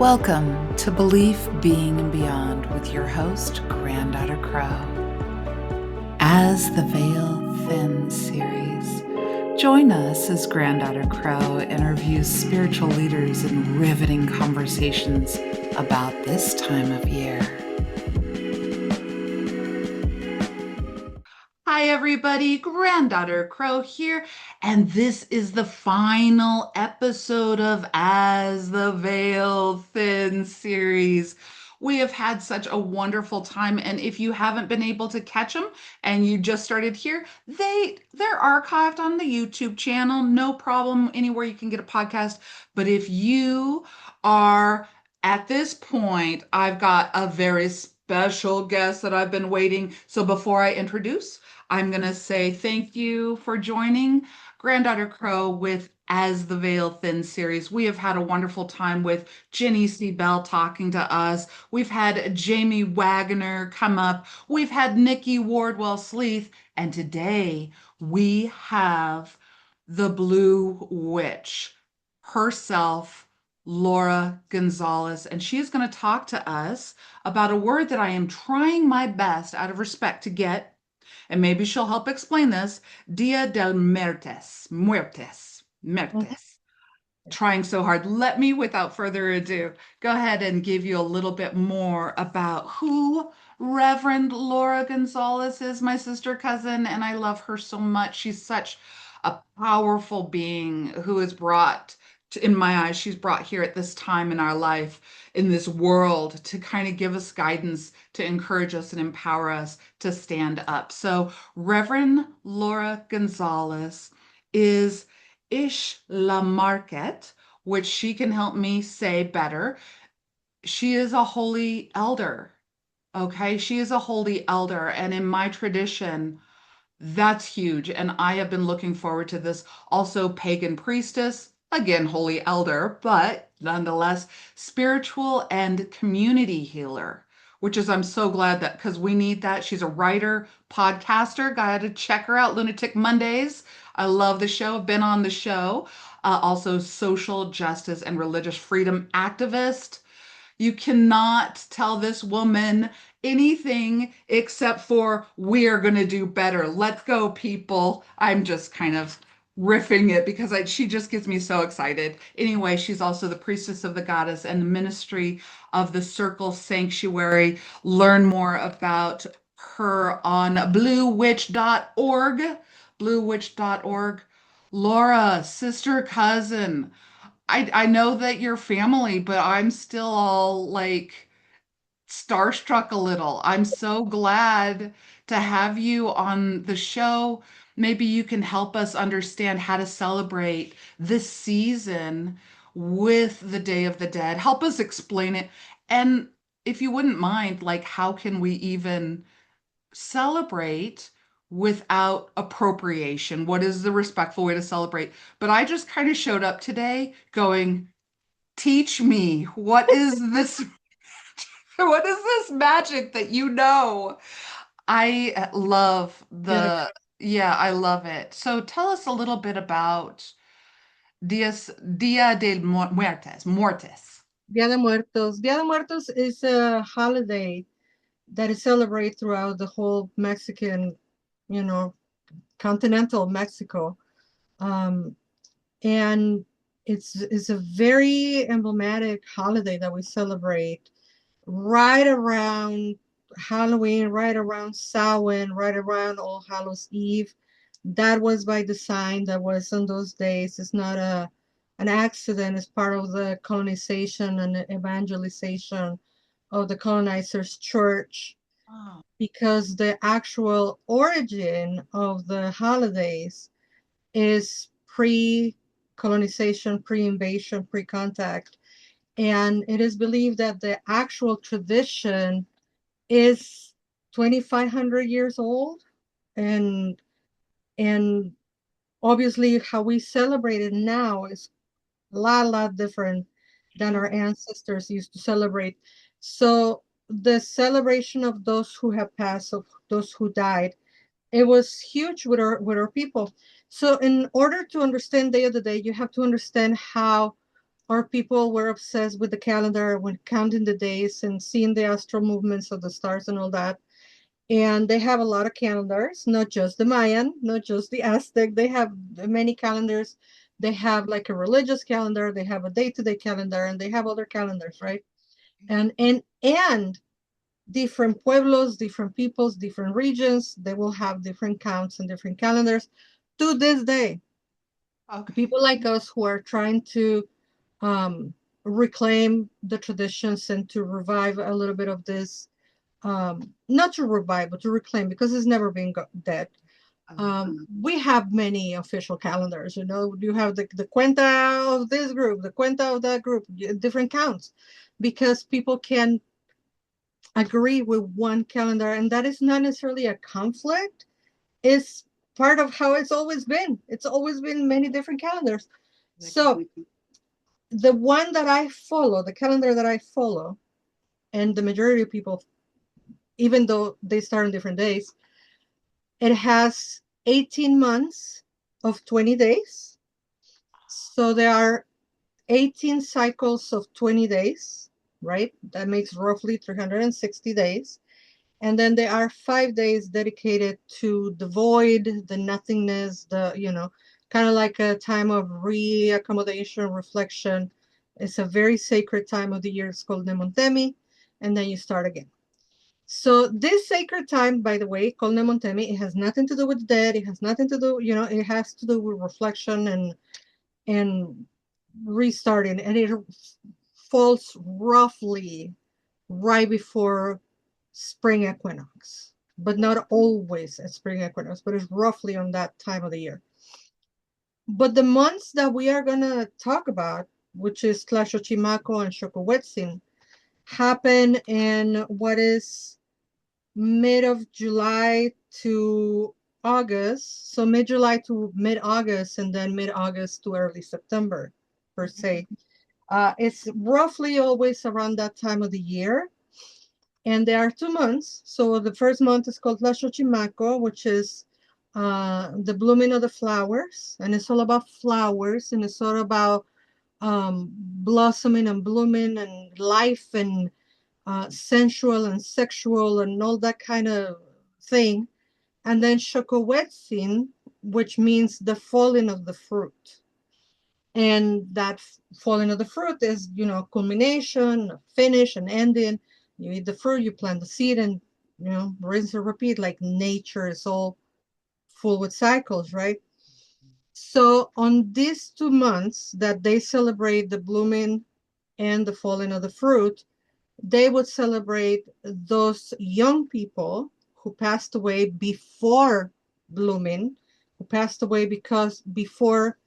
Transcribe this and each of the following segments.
Welcome to Belief, Being, and Beyond with your host, Granddaughter Crow. As the Veil Thins series, join us as Granddaughter Crow interviews spiritual leaders in riveting conversations about this time of year. Hi, everybody. Granddaughter Crow here, and this is the final episode of As the Veil Thins series. We have had such a wonderful time, and if you haven't been able to catch them and you just started here, they're archived on the YouTube channel. No problem, anywhere you can get a podcast. But if you are at this point, I've got a very special guest that I've been waiting. So before I introduce, I'm going to say thank you for joining Granddaughter Crow with As the Veil Thins series. We have had a wonderful time with Jenny C. Bell talking to us. We've had Jamie Wagner come up. We've had Nikki Wardwell Sleeth. And today we have the Blue Witch herself, Laura González. And she is going to talk to us about a word that I am trying my best out of respect to get. And maybe she'll help explain this. Dia de Muertos. Trying so hard. Let me, without further ado, go ahead and give you a little bit more about who Reverend Laura González is, my sister cousin, and I love her so much. She's such a powerful being who is brought, in my eyes, she's brought here at this time in our life, in this world, to kind of give us guidance, to encourage us and empower us to stand up. So Reverend Laura González is Ish La Market, which she can help me say better. She is a holy elder. Okay, she is a holy elder. And in my tradition, that's huge. And I have been looking forward to this. Also, pagan priestess, again, holy elder, but nonetheless, spiritual and community healer, which is, I'm so glad that, because we need that. She's a writer, podcaster. Got to check her out, Lunatic Mondays. I love the show, been on the show. Also, social justice and religious freedom activist. You cannot tell this woman anything except for we're going to do better. Let's go, people. I'm just kind of riffing it because she just gets me so excited. Anyway, she's also the priestess of the goddess and the ministry of the Circle Sanctuary. Learn more about her on bluewitch.org. Bluewitch.org. Laura, sister, cousin. I know that you're family, but I'm still all like starstruck a little. I'm so glad to have you on the show. Maybe you can help us understand how to celebrate this season with the Day of the Dead. Help us explain it. And if you wouldn't mind, like, how can we even celebrate without appropriation? What is the respectful way to celebrate? But I just kind of showed up today going, teach me, what is this? What is this magic that you know? I love yeah, I love it. So tell us a little bit about Dia de Muertos. Dia de Muertos. Dia de Muertos is a holiday that is celebrated throughout the whole Mexican, continental Mexico. And it's a very emblematic holiday that we celebrate right around Halloween, right around Samhain, right around All Hallows Eve. That was by design. That was in those days. It's not an accident. It's part of the colonization and evangelization of the colonizers' church, Oh. because the actual origin of the holidays is pre-colonization, pre-invasion, pre-contact. And it is believed that the actual tradition is 2,500 years old. And obviously how we celebrate it now is a lot different than our ancestors used to celebrate. So the celebration of those who have passed, of those who died, it was huge with our people. So in order to understand Day of the Day, you have to understand how Our people were obsessed with the calendar, when counting the days and seeing the astral movements of the stars and all that. And they have a lot of calendars, not just the Mayan, not just the Aztec. They have many calendars. They have like a religious calendar, they have a day-to-day calendar, and they have other calendars, right? And different pueblos, different peoples, different regions, they will have different counts and different calendars to this day. Okay. People like us who are trying to um, reclaim the traditions and to revive a little bit of this, not to revive, but to reclaim, because it's never been dead. Uh-huh. We have many official calendars. You know, you have the cuenta of this group, the cuenta of that group, different counts, because people can agree with one calendar, and that is not necessarily a conflict. It's part of how it's always been. It's always been many different calendars. So the one that I follow, the calendar that I follow, and the majority of people, even though they start on different days, it has 18 months of 20 days. So there are 18 cycles of 20 days, right? That makes roughly 360 days. And then there are 5 days dedicated to the void, the nothingness, kind of like a time of reaccommodation, reflection. It's a very sacred time of the year. It's called Nemontemi. And then you start again. So this sacred time, by the way, called Nemontemi, it has nothing to do with the dead. It has nothing to do, it has to do with reflection and restarting. And it falls roughly right before spring equinox, but not always at spring equinox, but it's roughly on that time of the year. But the months that we are going to talk about, which is Tlaxochimaco and Xocohuetzin, happen in what is mid of July to August. So mid July to mid August, and then mid August to early September, per se. It's roughly always around that time of the year. And there are 2 months. So the first month is called La Xochimaco, which is the blooming of the flowers. And it's all about flowers, and it's all about blossoming and blooming and life and sensual and sexual and all that kind of thing. And then Xocohuetzin, which means the falling of the fruit. And that falling of the fruit is, culmination, finish, and ending. You eat the fruit, you plant the seed, and rinse and repeat. Like nature is all full with cycles, right? So on these 2 months that they celebrate the blooming and the falling of the fruit, they would celebrate those young people who passed away before blooming, who passed away because before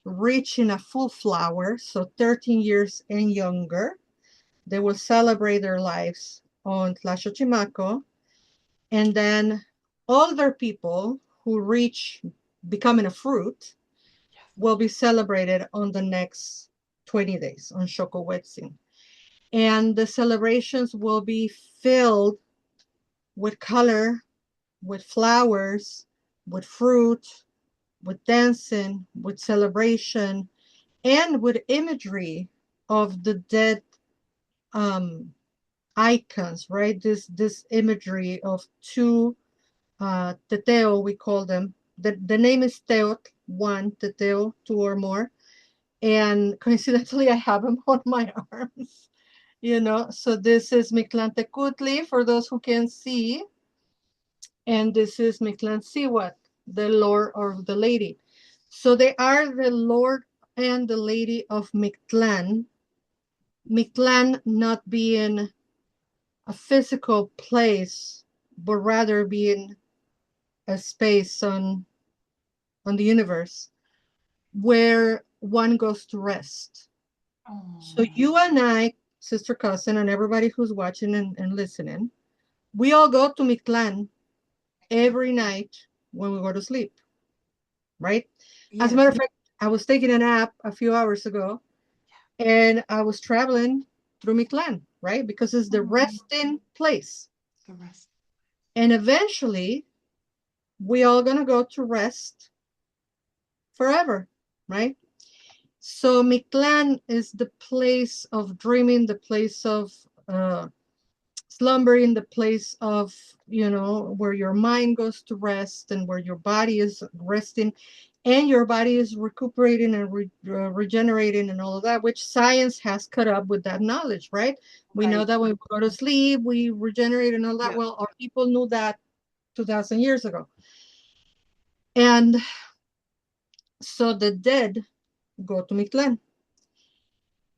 reaching a full flower, so 13 years and younger, they will celebrate their lives on Tlaxochimaco. And then older people who reach becoming a fruit will be celebrated on the next 20 days on Xocohuetzin. And the celebrations will be filled with color, with flowers, with fruit, with dancing, with celebration, and with imagery of the dead um, icons, right? This imagery of two teteo, we call them. The name is teot, one, teteo, two or more. And coincidentally, I have them on my arms, So this is Mictlan for those who can see. And this is Mictlan the Lord or the Lady. So they are the Lord and the Lady of Mictlan. Mictlan not being a physical place, but rather being a space on the universe where one goes to rest. So Oh, you and I, sister cousin, and everybody who's watching and listening, we all go to Mictlan every night when we go to sleep, right? As a yes. matter of fact, I was taking a nap a few hours ago, and I was traveling through Mictlan, right? Because it's the Oh, resting place. the rest. And eventually, we all gonna go to rest forever, right? So Mictlan is the place of dreaming, the place of slumbering, the place of, where your mind goes to rest and where your body is resting and your body is recuperating and regenerating and all of that, which science has caught up with that knowledge, right? We know Right. that when we go to sleep, we regenerate and all that. Yeah. Well, our people knew that 2,000 years ago. And so the dead go to Mictlan.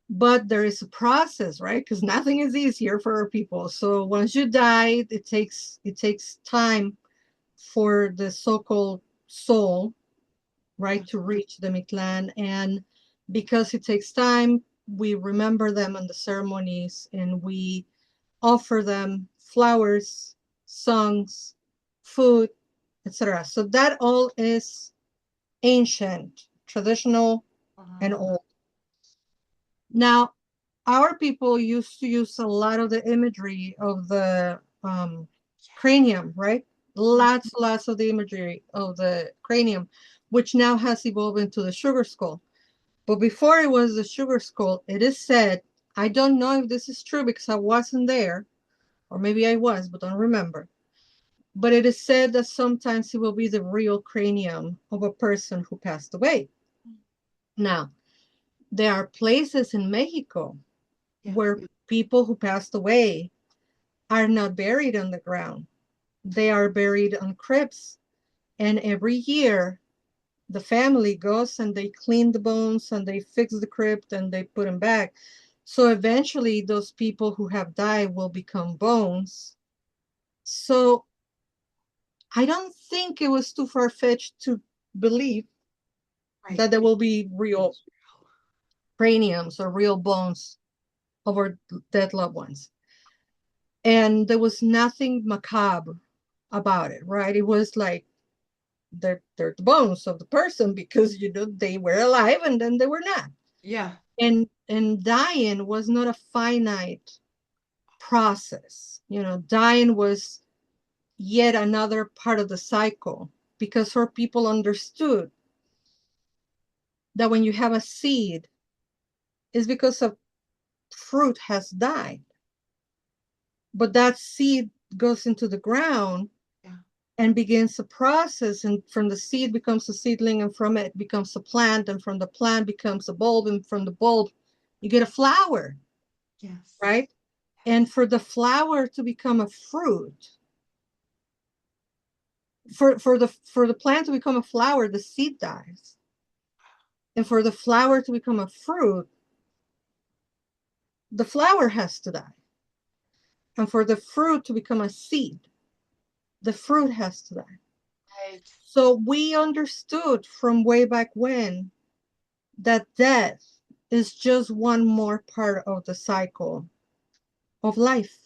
But there is a process, right? Because nothing is easier for our people. So once you die, it takes time for the so-called soul, right, to reach the Mictlan. And because it takes time, we remember them on the ceremonies and we offer them flowers, songs, food, etc. So that all is ancient, traditional, and Uh-huh. old. Now, our people used to use a lot of the imagery of the cranium, right? Yeah. Lots of the imagery of the cranium, which now has evolved into the sugar skull. But before it was the sugar skull, it is said, I don't know if this is true because I wasn't there, or maybe I was, but don't remember. But it is said that sometimes it will be the real cranium of a person who passed away. Now, there are places in Mexico Yeah. where people who passed away are not buried on the ground. They are buried on crypts. And every year, the family goes and they clean the bones and they fix the crypt and they put them back. So eventually, those people who have died will become bones. So I don't think it was too far fetched to believe Right. that there will be real craniums or real bones of our dead loved ones. And there was nothing macabre about it, right? It was like they're the bones of the person because they were alive and then they were not. Yeah. And dying was not a finite process. Dying was yet another part of the cycle because her people understood that when you have a seed, it's because a fruit has died. But that seed goes into the ground Yeah. and begins a process, and from the seed becomes a seedling, and from it becomes a plant, and from the plant becomes a bulb, and from the bulb you get a flower, Yes. right? And for the flower to become a fruit, for the plant to become a flower, the seed dies. And for the flower to become a fruit, the flower has to die. And for the fruit to become a seed, the fruit has to die. Right. So we understood from way back when that death is just one more part of the cycle of life.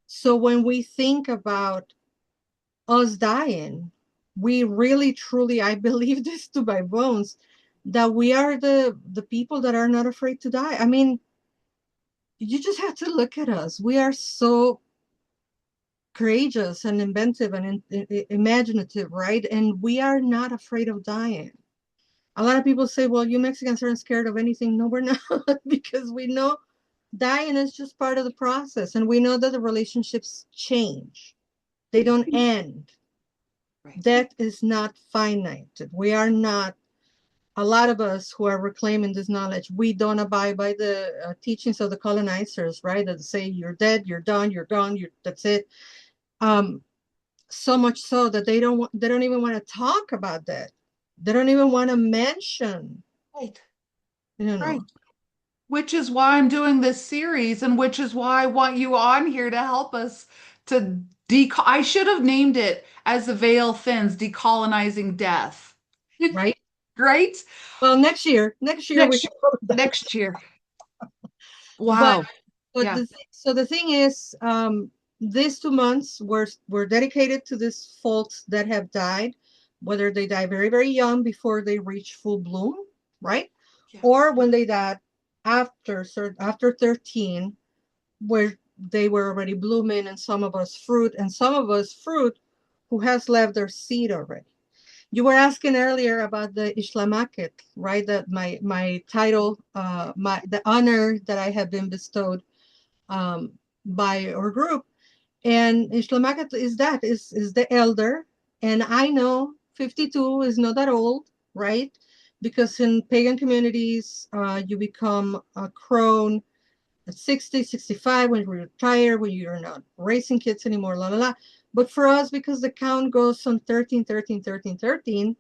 So when we think about us dying, we really truly, I believe this to my bones, that we are the people that are not afraid to die. I mean, you just have to look at us. We are so courageous and inventive and imaginative, right? And we are not afraid of dying. A lot of people say, well, you Mexicans aren't scared of anything. No, we're not, because we know dying is just part of the process. And we know that the relationships change, they don't end. Right. Death is not finite. We are not, a lot of us who are reclaiming this knowledge, we don't abide by the teachings of the colonizers, right? That say you're dead, you're done, you're gone, that's it. Um, so much so that they don't even want to talk about that. They don't even want to mention, Right. you Right. know, Which is why I'm doing this series, and which is why I want you on here to help us to I should have named it as the veil thins, decolonizing death. right? Right? Well, next year we Next can go with that. next year. But Wow. but Yeah. the thing is, these 2 months were dedicated to these folks that have died, whether they die very very young before they reach full bloom, right, Yeah. or when they died after 13, where they were already blooming, and some of us fruit who has left their seed already. You were asking earlier about the Ishlamaket, right? That my title, the honor that I have been bestowed by our group. And Ishlamaket is the elder. And I know 52 is not that old, right? Because in pagan communities, you become a crone at 60, 65 when you retire, when you're not raising kids anymore, la la la. But for us, because the count goes on 13, 13, 13, 13,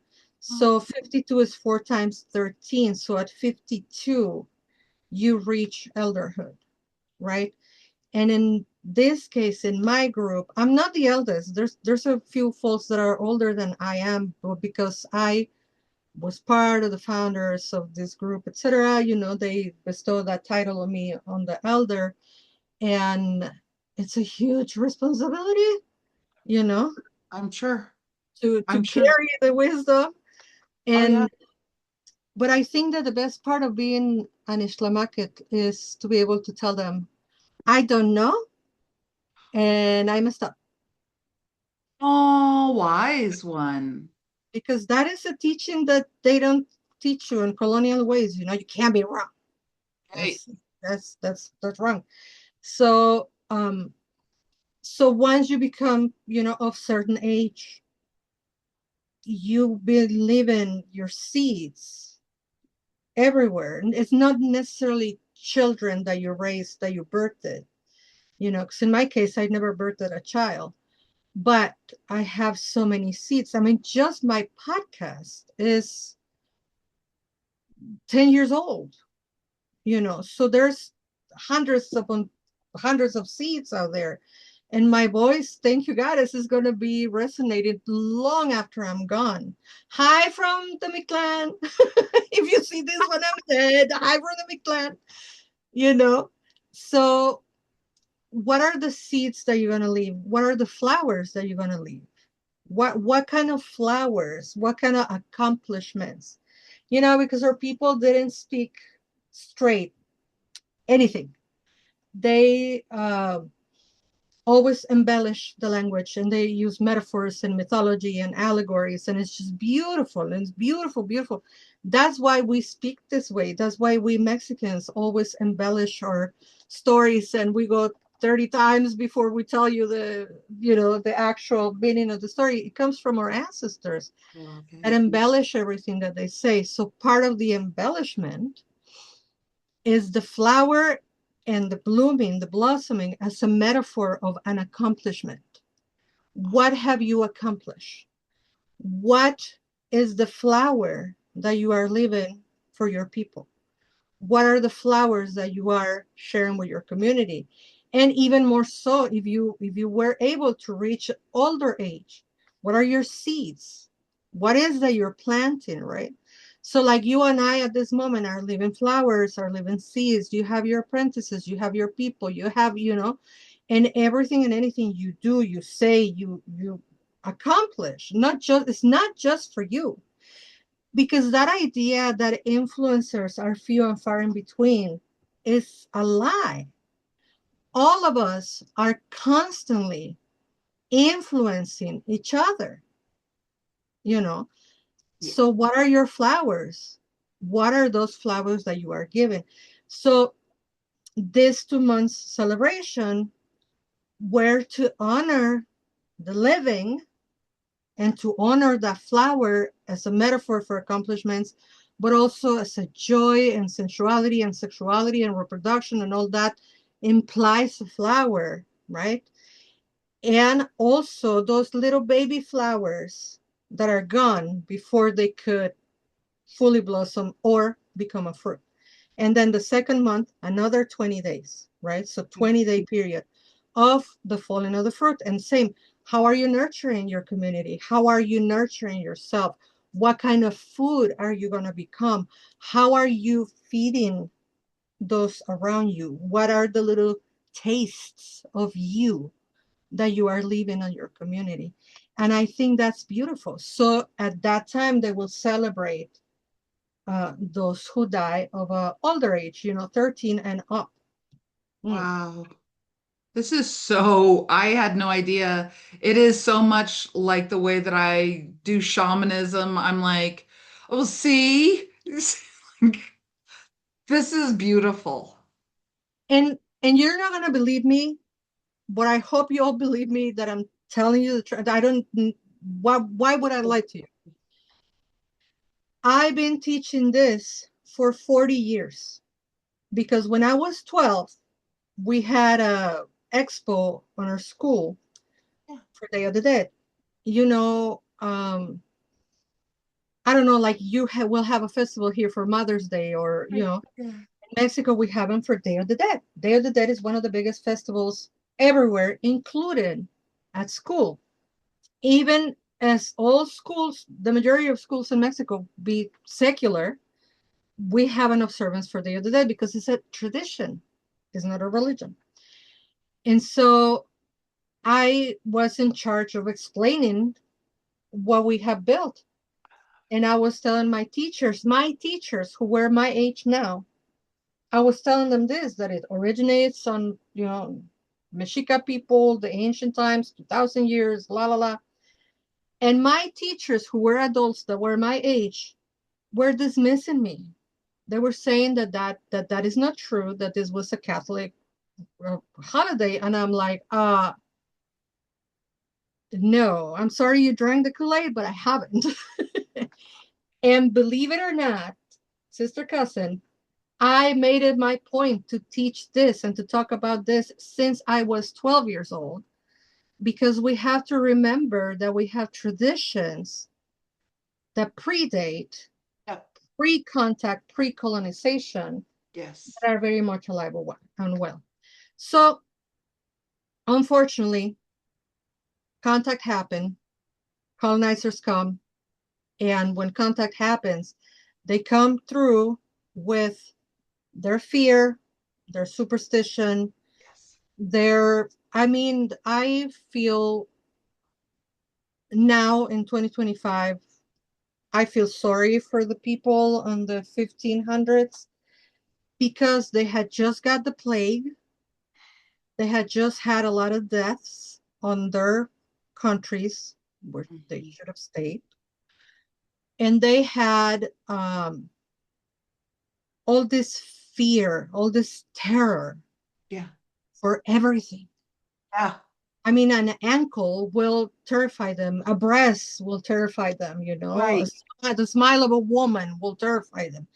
Oh, so 52 is 4 times 13. So at 52, you reach elderhood, right? And in this case, in my group, I'm not the eldest. There's a few folks that are older than I am, but because I was part of the founders of this group, etc., they bestowed that title on me, on the elder. And it's a huge responsibility, you know, I'm sure. to I'm sure. carry the wisdom. Oh, yeah. And but I think that the best part of being an Ishlamaket is to be able to tell them, I don't know, and I messed up. Oh, wise one. Because that is a teaching that they don't teach you in colonial ways. You can't be wrong. Right. That's that's wrong. So once you become, of certain age, you believe in your seeds everywhere. And it's not necessarily children that you raised, that you birthed, because in my case, I never birthed a child, but I have so many seeds. I mean, just my podcast is 10 years old, so there's hundreds upon hundreds of seeds out there. And my voice, thank you, goddess, is going to be resonating long after I'm gone. Hi from the Mictlan. If you see this when I'm dead, hi from the Mictlan. You know, so what are the seeds that you're going to leave? What are the flowers that you're going to leave? What kind of flowers? What kind of accomplishments? Because our people didn't speak straight anything. They always embellish the language, and they use metaphors and mythology and allegories, and it's just beautiful, and it's beautiful, beautiful. That's why we speak this way. That's why we Mexicans always embellish our stories, and we go 30 times before we tell you the actual meaning of the story. It comes from our ancestors that Okay. embellish everything that they say. So part of the embellishment is the flower and the blooming, the blossoming, as a metaphor of an accomplishment. What have you accomplished? What is the flower that you are leaving for your people? What are the flowers that you are sharing with your community? And even more so, if you were able to reach older age, what are your seeds? What is that you're planting, right? So like you and I at this moment are living flowers, are living seeds. You have your apprentices, you have your people, you have, and everything and anything you do, you say, you accomplish. It's not just for you, because that idea that influencers are few and far in between is a lie. All of us are constantly influencing each other, you know. Yeah. So, what are your flowers? What are those flowers that you are given? So, this 2 months celebration were to honor the living and to honor that flower as a metaphor for accomplishments, but also as a joy and sensuality and sexuality and reproduction and all that implies a flower, right? And also those little baby flowers that are gone before they could fully blossom or become a fruit. And then the second month, another 20 days, right? So 20-day period of the falling of the fruit. And same, how are you nurturing your community? How are you nurturing yourself? What kind of food are you going to become? How are you feeding those around you? What are the little tastes of you that you are leaving on your community? And I think that's beautiful. So at that time, they will celebrate those who die of older age, 13 and up. Mm. Wow. This is so, I had no idea. It is so much like the way that I do shamanism. I'm like, oh, see, this is beautiful. And you're not gonna believe me, but I hope you all believe me that I'm telling you the truth. I don't. Why would I lie to you? I've been teaching this for 40 years because when I was 12, we had a expo on our school Yeah, for Day of the Dead. You know, I don't know, like will have a festival here for Mother's Day, or right. in Yeah. Mexico we have them for Day of the Dead. Day of the Dead is one of the biggest festivals everywhere, included at school. Even as all schools, the majority of schools in Mexico be secular, we have an observance for Day of the Dead because it's a tradition, it's not a religion. And so I was in charge of explaining what we have built. And I was telling my teachers who were my age now, I was telling them this, that it originates on, Mexica people, the ancient times, 2000 years, la la la. And my teachers who were adults that were my age were dismissing me. They were saying that is not true, that this was a Catholic holiday. And I'm like, no, I'm sorry you drank the Kool-Aid, but I haven't. And believe it or not, sister cousin, I made it my point to teach this and to talk about this since I was 12 years old, because we have to remember that we have traditions that predate Yep. pre-contact, pre-colonization Yes. that are very much alive and well. So, unfortunately, contact happened, colonizers come, and when contact happens, they come through with their fear, their superstition, Yes. I feel now in 2025, I feel sorry for the people on the 1500s because they had just got the plague. They had just had a lot of deaths on their countries where they Mhm. should have stayed. And they had all this fear, all this terror Yeah. for everything. Yeah. I mean, an ankle will terrify them. A breast will terrify them, Right. The smile of a woman will terrify them.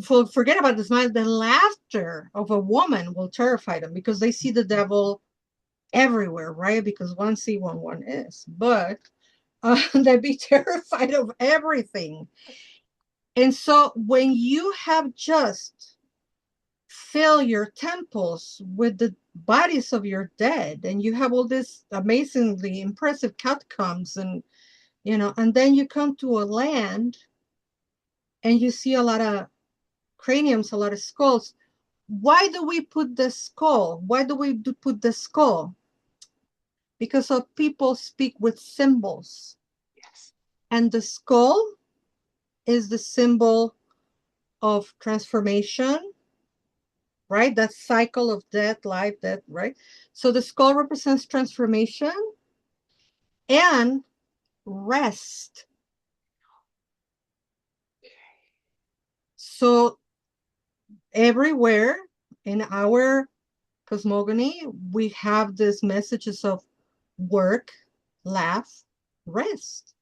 Forget about the smile. The laughter of a woman will terrify them because they see the devil everywhere, right? Because one see one is. But they'd be terrified of everything. And so when you have just fill your temples with the bodies of your dead and you have all this amazingly impressive catacombs, and then you come to a land and you see a lot of craniums, a lot of skulls. Why do we put the skull? Why do we put the skull? Because of people speak with symbols, Yes. and the skull is the symbol of transformation, right? That cycle of death, life, death, right? So the skull represents transformation and rest. So everywhere in our cosmogony, we have these messages of work, laugh, rest.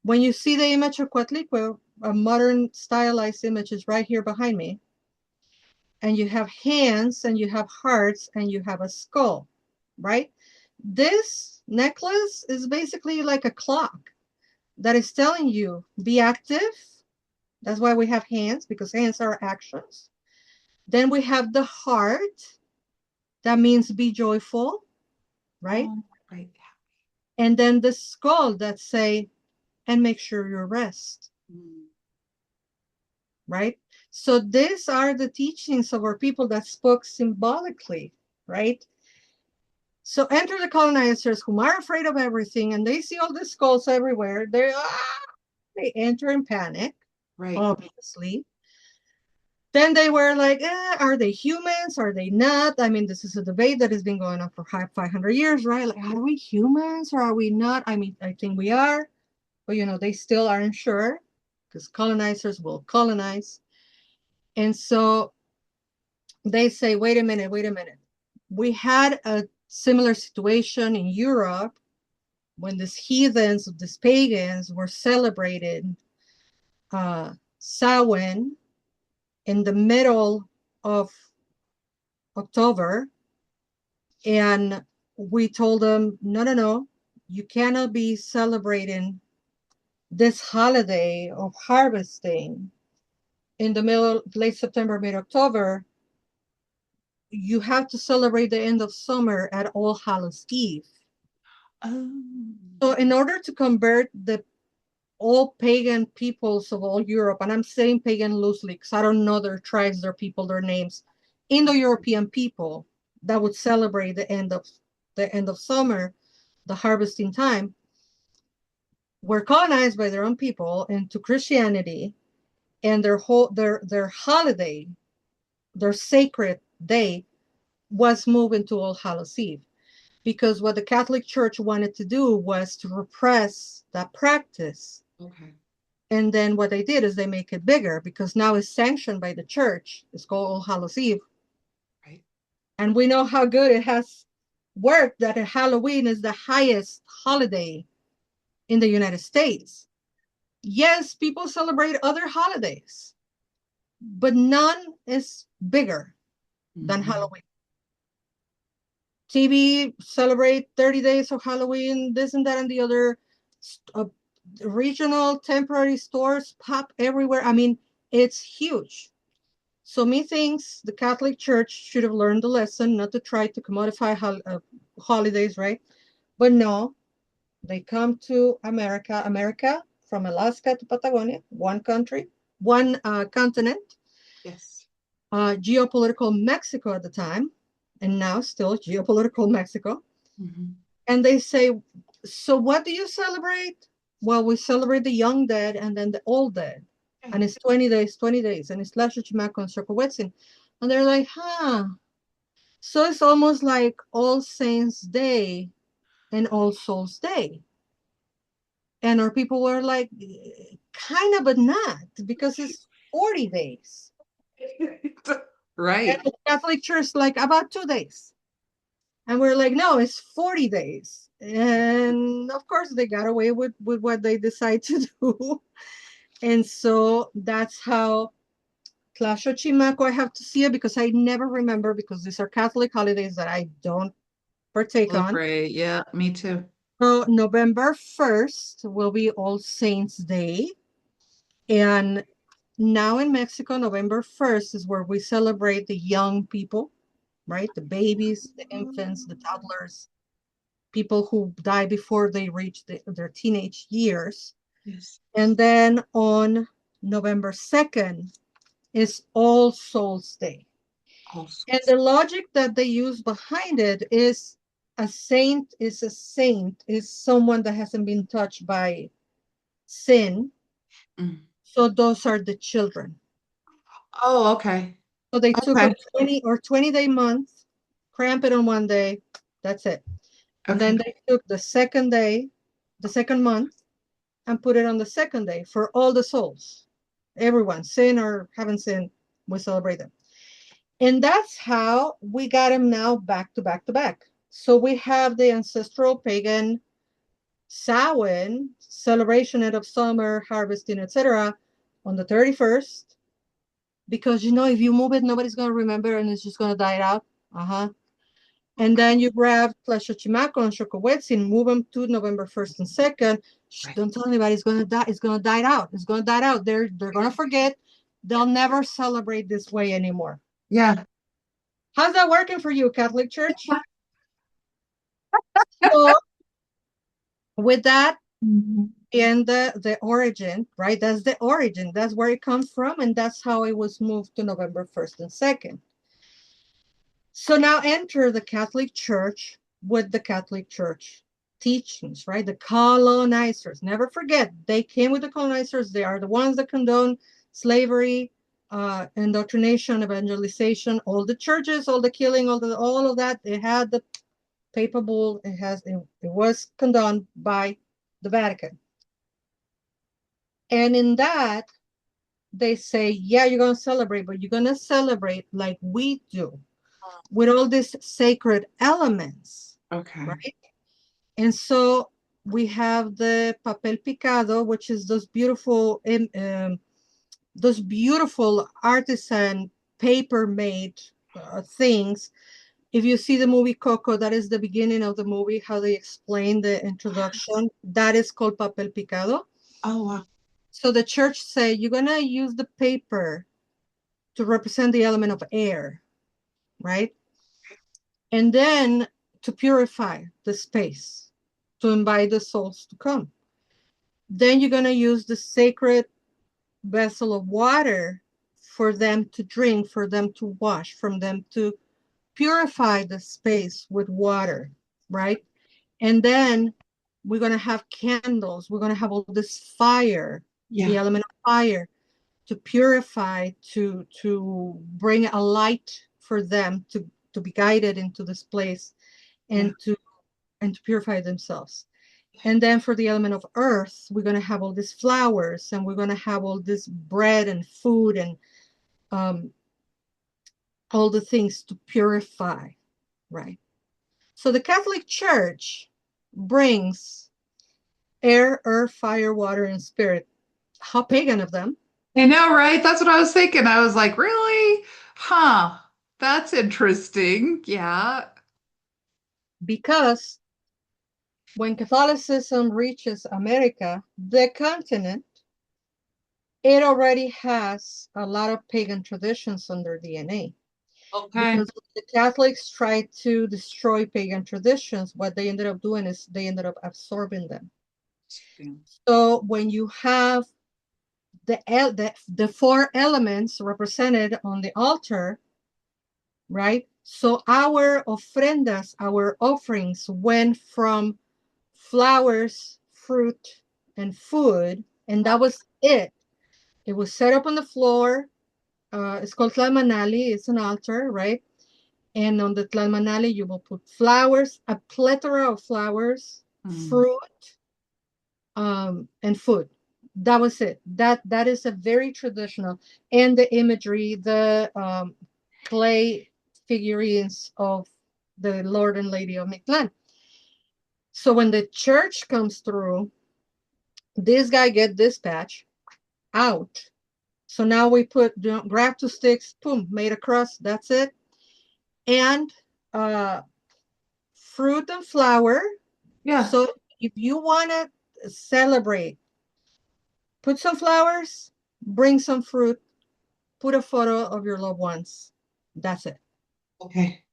When you see the image of Coatlicue, a modern stylized image is right here behind me, and you have hands and you have hearts and you have a skull, right? This necklace is basically like a clock that is telling you be active. That's why we have hands, because hands are actions. Then we have the heart, that means be joyful, right? Oh, right. And then the skull that say, and make sure you rest, Mm. right? So these are the teachings of our people that spoke symbolically, right? So enter the colonizers whom are afraid of everything and they see all the skulls everywhere. They enter in panic, Right. obviously. Then they were like, are they humans? Are they not? I mean, this is a debate that has been going on for 500 years, right? Like, are we humans or are we not? I mean, I think we are, but they still aren't sure because colonizers will colonize. And so they say, wait a minute, wait a minute. We had a similar situation in Europe when these heathens, these pagans were celebrated Samhain in the middle of October. And we told them, no, no, no, you cannot be celebrating this holiday of harvesting in the middle, late September, mid October. You have to celebrate the end of summer at All Hallows Eve. Oh. So, in order to convert the all pagan peoples of all Europe, and I'm saying pagan loosely because I don't know their tribes, their people, their names, Indo-European people that would celebrate the end of summer, the harvesting time, were colonized by their own people into Christianity, and their holiday, their sacred day, was moved into All Hallows Eve. Because what the Catholic Church wanted to do was to repress that practice. Okay. And then what they did is they make it bigger because now it's sanctioned by the church. It's called All Hallows Eve. Right. And we know how good it has worked that Halloween is the highest holiday in the United States. Yes, people celebrate other holidays, but none is bigger than Halloween. TV celebrate 30 days of Halloween, this and that and the other. Regional temporary stores pop everywhere. I mean, it's huge. So methinks the Catholic Church should have learned the lesson not to try to commodify holidays, right? But no, they come to America from Alaska to Patagonia, one country, one continent. Yes. Geopolitical Mexico at the time, and now still geopolitical Mexico. Mm-hmm. And they say, so what do you celebrate? Well, we celebrate the young dead and then the old dead. Yeah. And it's 20 days, and it's Lasho Chimaco and Circowetzin. And they're like, So it's almost like All Saints Day and All Souls Day. And our people were like, kind of, but not, because it's 40 days. Right. And the Catholic Church, like, about 2 days. And we're like, no, it's 40 days. And of course, they got away with what they decide to do. And so that's how Tlaxo Chimaco, I have to see it because I never remember, because these are Catholic holidays that I don't partake on. Celebrate. Yeah, me too. So November 1st will be All Saints Day. And now in Mexico, November 1st is where we celebrate the young people, right? The babies, the infants, the toddlers, people who die before they reach their teenage years. Yes. And then on November 2nd is All Souls Day. Also. And the logic that they use behind it is a saint is someone that hasn't been touched by sin. Mm. So those are the children. Oh, okay. So they took Okay. a 20-day month, cramp it on one day, that's it. And Okay. then they took the second day, the second month, and put it on the second day for all the souls. Everyone, sin or haven't sinned, we celebrate them. And that's how we got them now back to back to back. So we have the ancestral pagan Samhain celebration of summer, harvesting, etc., on the 31st. Because if you move it, nobody's gonna remember and it's just gonna die out. And then you grab Tlaxochimaco and Xocowetzin, move them to November 1st and 2nd. Right. Don't tell anybody it's gonna die. It's gonna die out. It's gonna die out. They're gonna forget. They'll never celebrate this way anymore. Yeah. How's that working for you, Catholic Church? So with that, Mhm. and the origin, right? That's the origin. That's where it comes from, and that's how it was moved to November 1st and 2nd. So now enter the Catholic Church with the Catholic Church teachings, right? The colonizers. Never forget, they came with the colonizers. They are the ones that condone slavery, indoctrination, evangelization, all the churches, all the killing, all of that. They had the papal bull. It was condoned by the Vatican, and in that they say, yeah, you're gonna celebrate, but you're gonna celebrate like we do, with all these sacred elements, Okay. right? And so we have the papel picado, which is those beautiful artisan paper made things. If you see the movie Coco, that is the beginning of the movie, how they explain the introduction. That is called papel picado. Oh, wow. So the church say you're gonna use the paper to represent the element of air, right? And then to purify the space, to invite the souls to come. Then you're gonna use the sacred vessel of water for them to drink, for them to wash, from them to purify the space with water, right? And then we're going to have candles. We're going to have all this fire, the Yeah. element of fire, to purify, to bring a light for them to be guided into this place, Yeah. and to purify themselves. And then for the element of earth, we're going to have all these flowers, and we're going to have all this bread and food, and um, all the things to purify, right? So the Catholic Church brings air, earth, fire, water, and spirit. How pagan of them. I know, right? That's what I was thinking. I was like, really? Huh. That's interesting. Yeah. Because when Catholicism reaches America, the continent, it already has a lot of pagan traditions on their DNA. Okay. Because the Catholics tried to destroy pagan traditions, what they ended up doing is they ended up absorbing them. So when you have the four elements represented on the altar, right? So our ofrendas, our offerings went from flowers, fruit, and food, and that was it. It was set up on the floor. It's called tlalmanali. It's an altar, right? And on the tlalmanali, you will put flowers, a plethora of flowers, Mm. fruit, and food. That was it. That is a very traditional, and the imagery, the clay figurines of the Lord and Lady of Mictlan. So when the church comes through, this guy get dispatched out. So now we put, grab two sticks, boom, made a cross. That's it. And uh, fruit and flour. Yeah. So if you want to celebrate, put some flowers, bring some fruit, put a photo of your loved ones. That's it. Okay.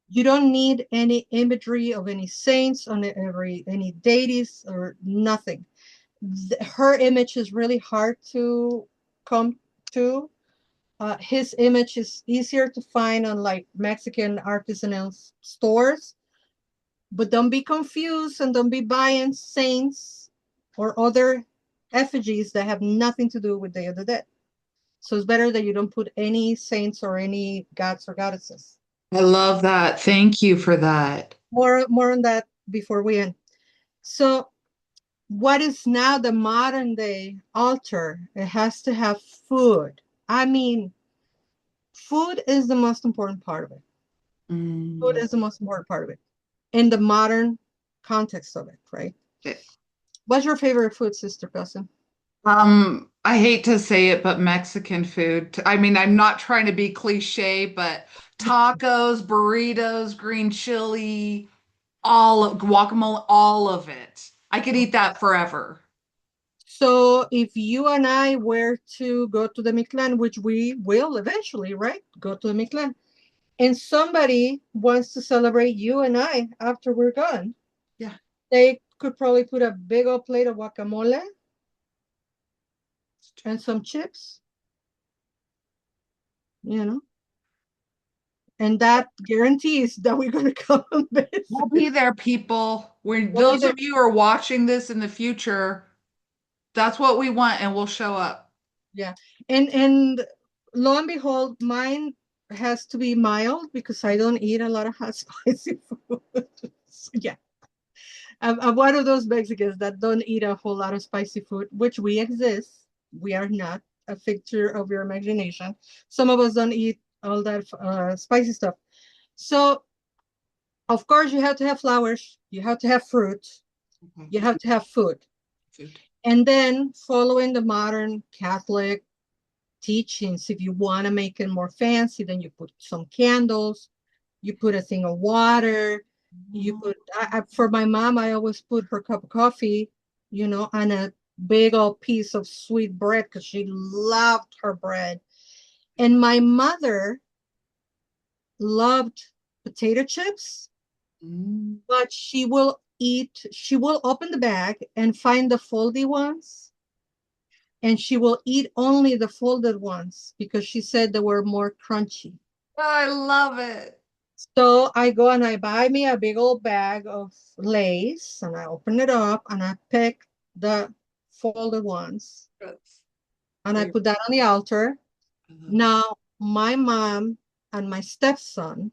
You don't need any imagery of any saints on any deities or nothing. Her image is really hard to come to. His image is easier to find on like Mexican artisanal stores, but don't be confused and don't be buying saints or other effigies that have nothing to do with Day of the Dead. So it's better that you don't put any saints or any gods or goddesses. I love that. Thank you for that. More on that before we end. So what is now the modern day altar? It has to have food. I mean, food is the most important part of it. Food Mm. is the most important part of it in the modern context of it, right? What's your favorite food, Sister Cousin? I hate to say it, but Mexican food. I mean, I'm not trying to be cliche, but tacos, burritos, green chili, all of guacamole, all of it. I could eat that forever. So if you and I were to go to the Mictlan, which we will eventually, right? Go to the Mictlan, and somebody wants to celebrate you and I after we're gone, Yeah. they could probably put a big old plate of guacamole and some chips, you know, and that guarantees that we're going to come and We'll visit. be there, people. When We'll be those there. of you who are watching this in the future, that's what we want, and we'll show up. Yeah. And lo and behold, mine has to be mild because I don't eat a lot of hot spicy food. So, yeah, I'm one of those Mexicans that don't eat a whole lot of spicy food, which we exist. We are not a picture of your imagination. Some of us don't eat all that spicy stuff. So, of course, you have to have flowers, you have to have fruit, Okay. you have to have food. Food. And then, following the modern Catholic teachings, if you want to make it more fancy, then you put some candles, you put a thing of water, you Mhm. put, for my mom, I always put her cup of coffee, on a big old piece of sweet bread because she loved her bread. And my mother loved potato chips, Mm. but she will open the bag and find the foldy ones, and she will eat only the folded ones because she said they were more crunchy. Oh, I love it. So I go and I buy me a big old bag of Lays and I open it up and I pick the folded ones That's and I very, put that on the altar. I love it. Now, my mom and my stepson,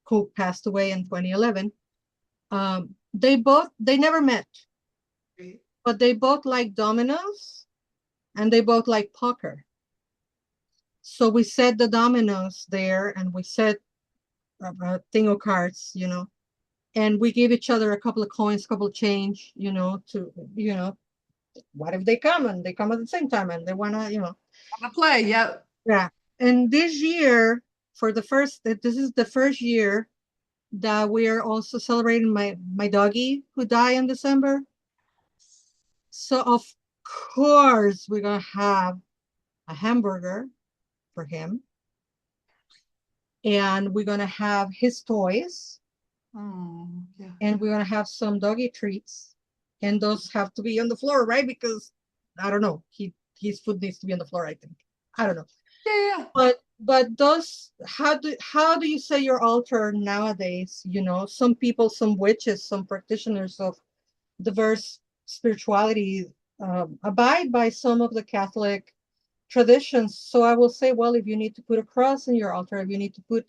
who passed away in 2011, they never met, Great. but they both like dominoes and they both like poker. So we set the dominoes there and we set a thing of cards, and we give each other a couple of coins, couple of change, what if they come and they come at the same time and they want to, On the play, yep. yeah. And this year, this is the first year that we are also celebrating my doggy who died in December. So of course we're gonna have a hamburger for him, and we're gonna have his toys, Oh, yeah, and yeah. we're gonna have some doggy treats, and those have to be on the floor, right? Because I don't know, his food needs to be on the floor. I think, I don't know, Yeah, yeah. but those how do you say your altar nowadays? Some people, some witches, some practitioners of diverse spirituality abide by some of the Catholic traditions. So I will say, well, if you need to put a cross in your altar, if you need to put,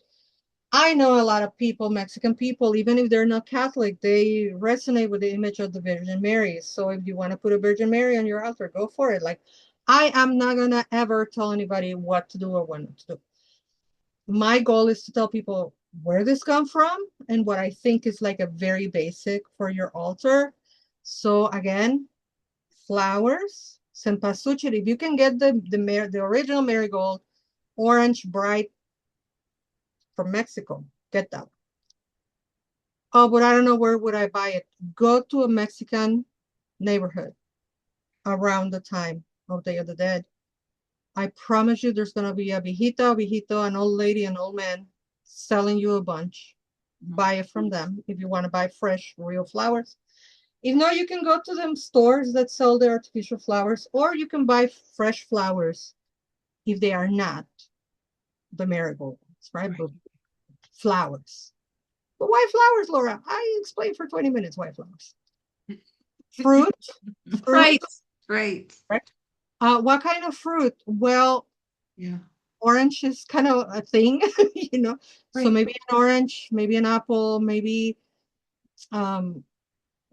I know a lot of people, Mexican people, even if they're not Catholic, they resonate with the image of the Virgin Mary. So if you want to put a Virgin Mary on your altar, go for it. Like, I am not going to ever tell anybody what to do or what not to do. My goal is to tell people where this come from and what I think is like a very basic for your altar. So again, flowers, cempasúchil. If you can get the original marigold, orange, bright, from Mexico, get that. Oh, but I don't know, where would I buy it. Go to a Mexican neighborhood around the time of Day of the Dead. I promise you there's gonna be a viejito, an old lady, an old man selling you a bunch. Buy it from them if you want to buy fresh, real flowers. If not, you can go to them stores that sell the artificial flowers, or you can buy fresh flowers if they are not the marigolds, right? Right. But flowers. But why flowers, Laura? I explained for 20 minutes why flowers. Fruit, fruit, Right. Great. right? What kind of fruit? Well, Yeah. orange is kind of a thing, you know. So Right. maybe an orange, maybe an apple, maybe um,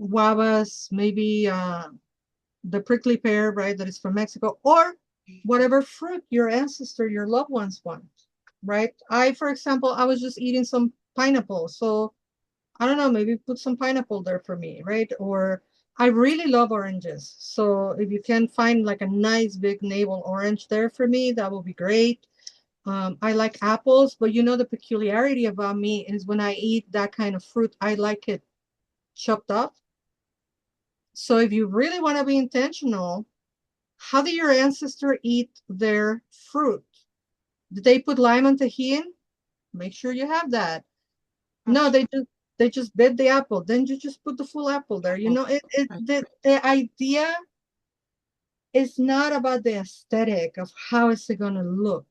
guavas, maybe the prickly pear, right? That is from Mexico, or whatever fruit your ancestor, your loved ones want, right? For example, I was just eating some pineapple, so I don't know, maybe put some pineapple there for me, right? Or I really love oranges. So if you can find like a nice big navel orange there for me, that will be great. I like apples, but the peculiarity about me is when I eat that kind of fruit, I like it chopped up. So if you really want to be intentional, how did your ancestor eat their fruit? Did they put lime and tahini? Make sure you have that. No, Absolutely. they just bit the apple. Then you just put the full apple there. Right. The idea is not about the aesthetic of how is it gonna look.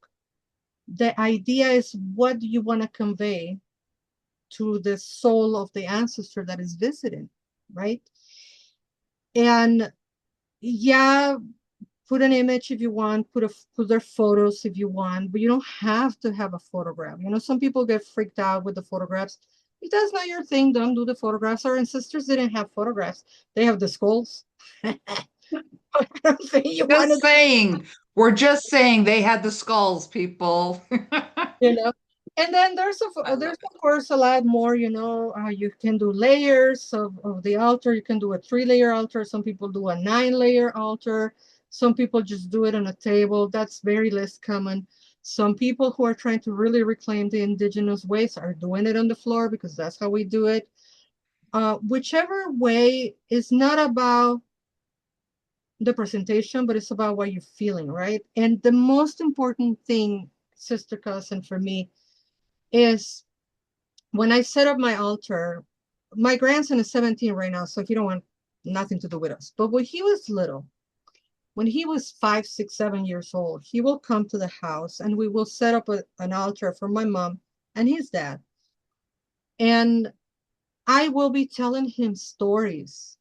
The idea is what do you want to convey to the soul of the ancestor that is visiting, right? And yeah, Put an image if you want, put their photos if you want, but you don't have to have a photograph. You know, some people get freaked out with the photographs. If that's not your thing, don't do the photographs. Our ancestors didn't have photographs. They have the skulls. I don't think you want Just to, saying. We're just saying they had the skulls, people. you know. And then I love there's it. of course a lot more, you know. You can do layers of the altar. You can do a 3-layer altar. Some people do a 9-layer altar. Some people just do it on a table. That's very less common. Some people who are trying to really reclaim the indigenous ways are doing it on the floor because that's how we do it. Whichever way is not about the presentation, but it's about what you're feeling, right? And the most important thing, sister cousin, for me is when I set up my altar. My grandson is 17 right now, so he don't want nothing to do with us. But when he was little, when he was 5, 6, 7 years old, he will come to the house and we will set up an altar for my mom and his dad. And I will be telling him stories,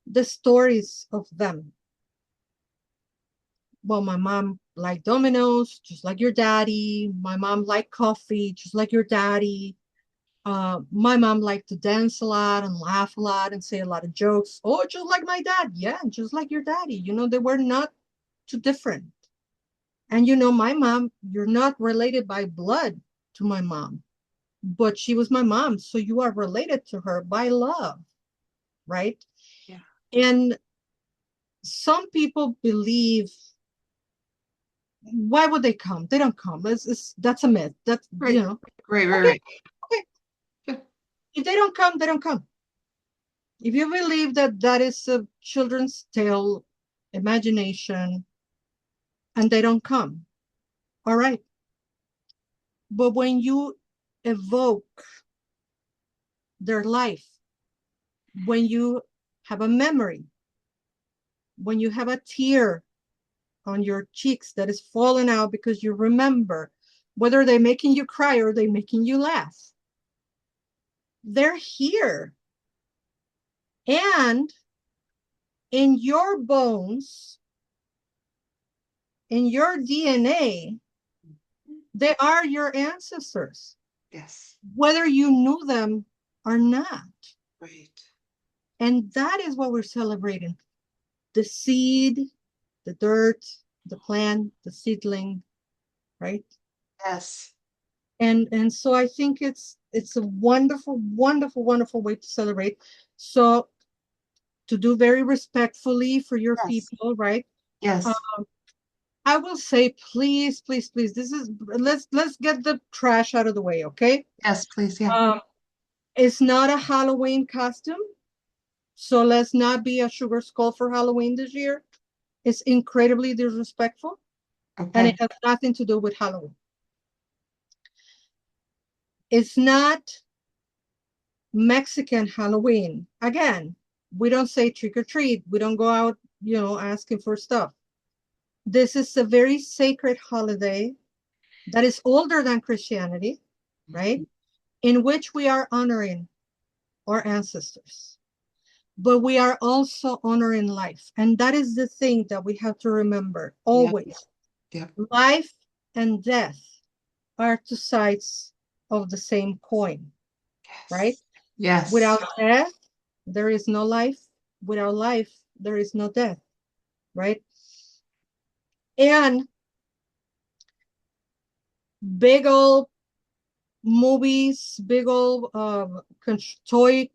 the stories of them. Well, my mom liked dominoes, just like your daddy. My mom liked coffee, just like your daddy. My mom liked to dance a lot and laugh a lot and say a lot of jokes. Oh, just like my dad. Yeah, just like your daddy. You know, they were not too different. And you know, my mom, you're not related by blood to my mom, but she was my mom. So you are related to her by love, right? Yeah. And some people believe, why would they come? They don't come. That's a myth. That's, you Right. know, Right, right, okay, right. okay. Yeah. If they don't come, they don't come. If you believe that that is a children's tale, imagination, and they don't come, all right. But when you evoke their life, when you have a memory, when you have a tear on your cheeks that is falling out because you remember, whether they're making you cry or they're making you laugh, they're here. And in your bones, in your DNA, they are your ancestors, Yes. whether you knew them or not. Right. And that is what we're celebrating: the seed, the dirt, the plant, the seedling, right? Yes. And so I think it's a wonderful, wonderful, wonderful way to celebrate. So to do very respectfully for your Yes. people, right? Uh, Yes. I will say, please, please, please, this is, let's get the trash out of the way, okay? Yes, please. Yeah. Um, it's not a Halloween costume, so let's not be a sugar skull for Halloween this year. It's incredibly disrespectful, and it Okay. has nothing to do with Halloween. It's not Mexican Halloween. Again, we don't say trick or treat. We don't go out, asking for stuff. This is a very sacred holiday that is older than Christianity, right? In which we are honoring our ancestors, but we are also honoring life. And that is the thing that we have to remember Yep. always. Yep. Life and death are two sides of the same coin, right? Yes. Yes. Without death, there is no life. Without life, there is no death, right? And big old movies, big old toy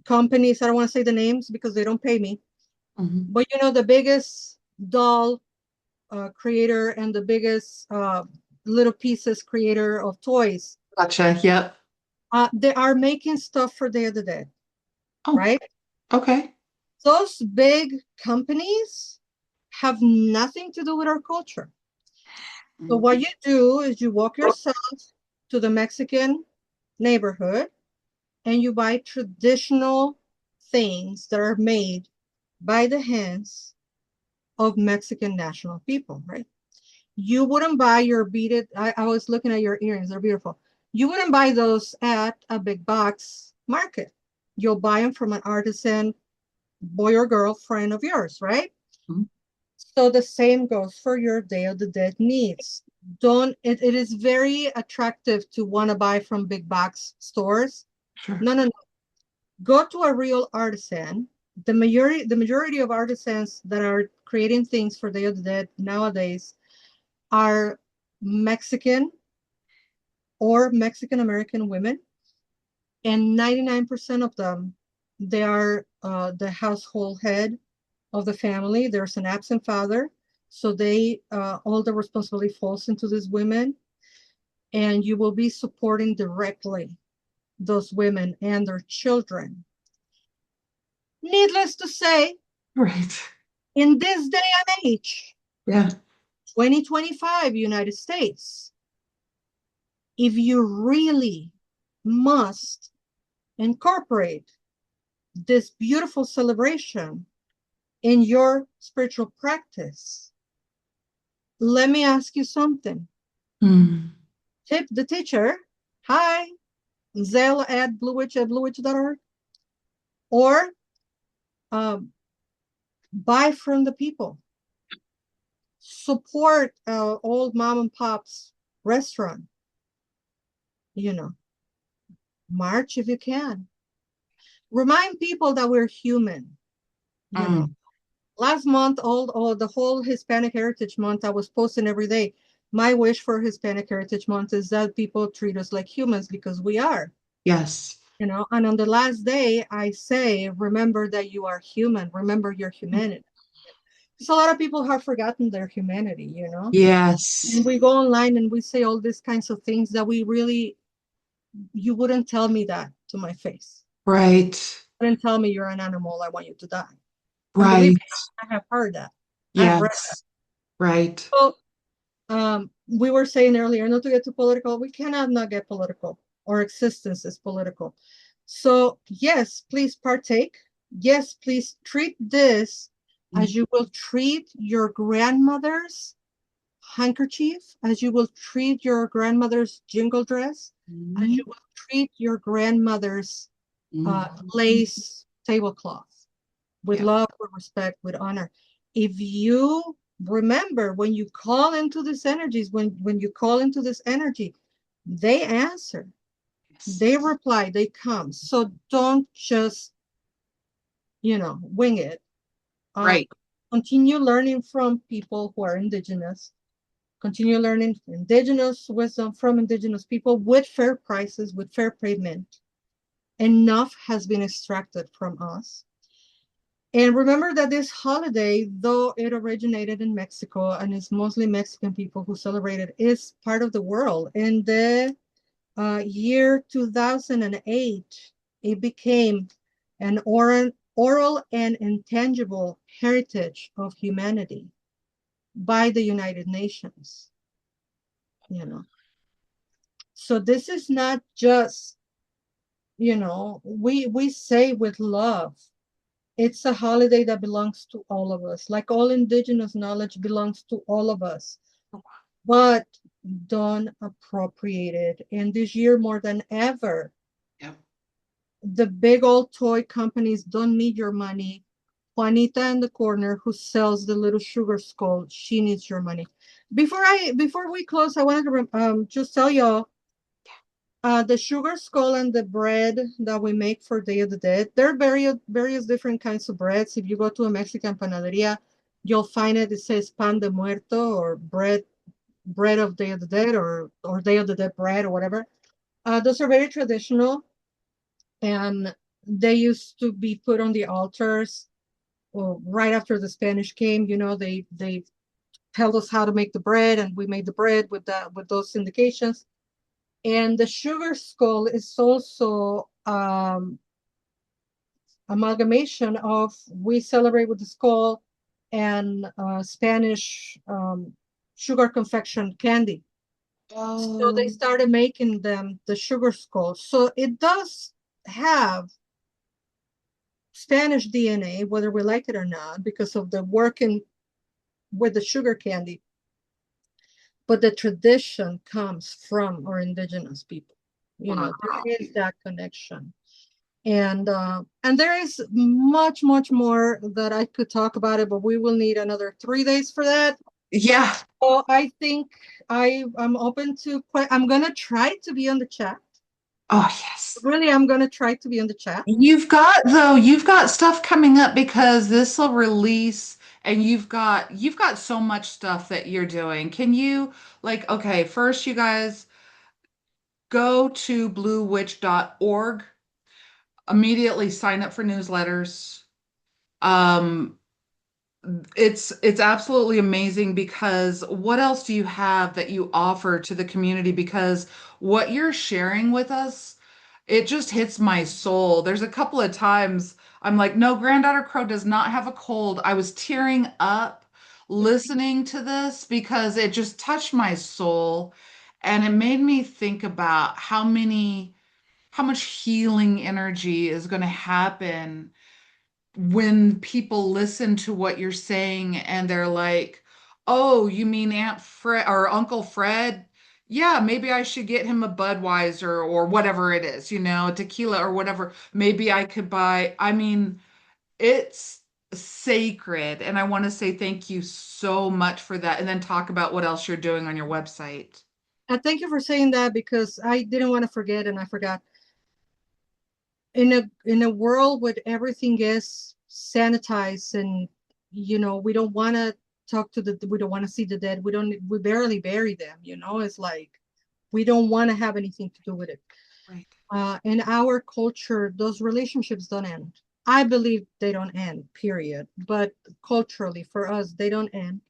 companies. I don't want to say the names because they don't pay me. Mhm. But the biggest doll creator and the biggest little pieces creator of toys, Gotcha. Yep. they are making stuff for Day of the Dead, Oh, right? okay. Those big companies have nothing to do with our culture. So what Mhm. you do is you walk yourself to the Mexican neighborhood and you buy traditional things that are made by the hands of Mexican national people, right? You wouldn't buy your beaded, I was looking at your earrings, they're beautiful. You wouldn't buy those at a big box market. You'll buy them from an artisan, boy or girl friend of yours, right? Mhm. So the same goes for your Day of the Dead needs. It is very attractive to want to buy from big box stores. Sure. No, no, no. Go to a real artisan. The majority of artisans that are creating things for Day of the Dead nowadays are Mexican or Mexican American women, and 99% of them, they are the household head of the family. There's an absent father, so they all the responsibility falls into these women, and you will be supporting directly those women and their children. Needless to say, Right. in this day and age, Yeah. 2025 United States, if you really must incorporate this beautiful celebration in your spiritual practice, let me ask you something. Mm. Tip the teacher. Hi, Zell at bluewitch.org, or buy from the people. Support old mom and pop's restaurant. You know, march if you can. Remind people that we're human. You know, Mm. last month, all the whole Hispanic Heritage Month, I was posting every day. My wish for Hispanic Heritage Month is that people treat us like humans, because we are. Yes. You know, and on the last day, I say, remember that you are human. Remember your humanity. Because a lot of people have forgotten their humanity, you know. And Yes. we go online and we say all these kinds of things that we really, you wouldn't tell me that to my face. Right. You wouldn't tell me you're an animal, I want you to die. And believe Right. me, I have heard that. I've read that. Yes. Right. So we were saying earlier, not to get too political, we cannot not get political. Our existence is political. So yes, please partake. Yes, please treat this Mm. as you will treat your grandmother's handkerchief, as you will treat your grandmother's jingle dress, as you Mm. will treat your grandmother's Mm. lace tablecloth, with Yeah. love, with respect, with honor. If you remember, when you call into these energies, when you call into this energy, they answer, Yes. they reply, they come. So don't just, wing it. Uh, Right. Continue learning from people who are indigenous. Continue learning indigenous wisdom from indigenous people with fair prices, with fair payment. Enough has been extracted from us. And remember that this holiday, though it originated in Mexico and it's mostly Mexican people who celebrate it, is part of the world. In the year 2008, it became an oral and intangible heritage of humanity by the United Nations. You know, so this is not just, we say with love. It's a holiday that belongs to all of us. Like all indigenous knowledge belongs to all of us. But don't appropriate it. And this year, more than ever, Yep. the big old toy companies don't need your money. Juanita in the corner who sells the little sugar skull, she needs your money. Before we close, I wanted to just tell y'all, the sugar skull and the bread that we make for Day of the Dead, there are various different kinds of breads. If you go to a Mexican panaderia, you'll find it. It says pan de muerto, or bread of Day of the Dead, or Day of the Dead bread, or whatever. Those are very traditional, and they used to be put on the altars. Well, right after the Spanish came, they told us how to make the bread, and we made the bread with those indications. And the sugar skull is also amalgamation of, we celebrate with the skull and Spanish sugar confection candy. So they Oh, started making them the sugar skull. So it does have Spanish DNA, whether we like it or not, because of the working with the sugar candy. But the tradition comes from our indigenous people. wow. There is that connection. And there is much, much more that I could talk about it, but we will need another 3 days for that. Yeah. So I think I'm open to. I'm gonna try to be on the chat. Oh, yes. Really, I'm gonna try to be on the chat. You've got stuff coming up because this will release and you've got so much stuff that you're doing. Can you like okay, first you guys go to bluewitch.org, immediately sign up for newsletters. Um, it's absolutely amazing because what else do you have that you offer to the community? Because what you're sharing with us, it just hits my soul. There's a couple of times I'm like, no, Granddaughter Crow does not have a cold. I was tearing up listening to this because it just touched my soul and it made me think about how much healing energy is going to happen when people listen to what you're saying and they're like, "Oh, you mean Aunt Fred or Uncle Fred? Yeah, maybe I should get him a Budweiser or whatever it is, tequila or whatever. Maybe I could buy." I mean, it's sacred, and I want to say thank you so much for that, and then talk about what else you're doing on your website. Thank you for saying that because I didn't want to forget and I forgot. In a world where everything is sanitized and we don't want to talk to the we don't want to see the dead. We barely bury them. It's like we don't want to have anything to do with it. Right. In our culture, those relationships don't end. I believe they don't end, period. But culturally, for us, they don't end.